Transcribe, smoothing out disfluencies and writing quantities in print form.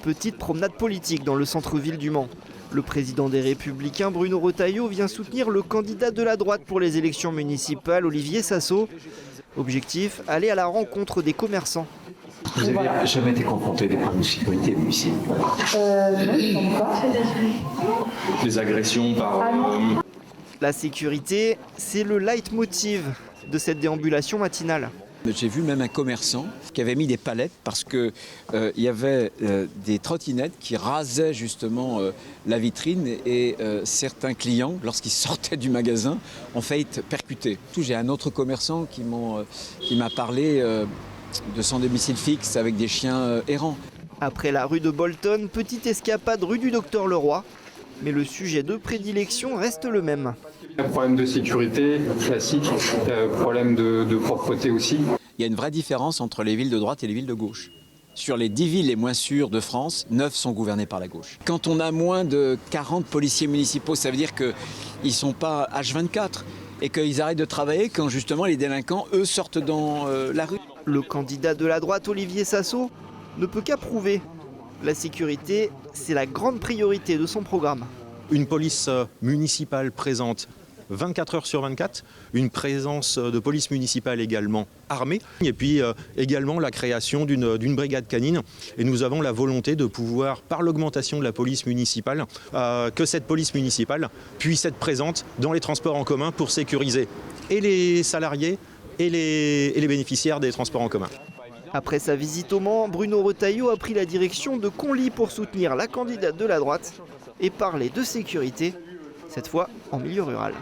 Petite promenade politique dans le centre-ville du Mans. Le président des Républicains, Bruno Retailleau, vient soutenir le candidat de la droite pour les élections municipales, Olivier Sassot. Objectif, aller à la rencontre des commerçants. Vous n'avez jamais été confronté à des problèmes de sécurité, vous, ici? Non, pas. Des agressions par... La sécurité, c'est le leitmotiv de cette déambulation matinale. J'ai vu même un commerçant qui avait mis des palettes parce qu'il y avait des trottinettes qui rasaient justement la vitrine et certains clients, lorsqu'ils sortaient du magasin, ont failli être percutés. J'ai un autre commerçant qui m'a parlé de son domicile fixe avec des chiens errants. Après la rue de Bolton, petite escapade rue du Docteur Leroy. Mais le sujet de prédilection reste le même. Problème de sécurité, classique, problème de propreté aussi. Il y a une vraie différence entre les villes de droite et les villes de gauche. Sur les 10 villes les moins sûres de France, 9 sont gouvernées par la gauche. Quand on a moins de 40 policiers municipaux, ça veut dire qu'ils ne sont pas H24 et qu'ils arrêtent de travailler quand justement les délinquants, eux, sortent dans la rue. Le candidat de la droite, Olivier Sassot, ne peut qu'approuver. La sécurité, c'est la grande priorité de son programme. Une police municipale présente 24 heures sur 24, une présence de police municipale également armée, et puis également la création d'une brigade canine. Et nous avons la volonté de pouvoir, par l'augmentation de la police municipale, que cette police municipale puisse être présente dans les transports en commun pour sécuriser et les salariés et les bénéficiaires des transports en commun. Après sa visite au Mans, Bruno Retailleau a pris la direction de Conly pour soutenir la candidate de la droite et parler de sécurité, cette fois en milieu rural.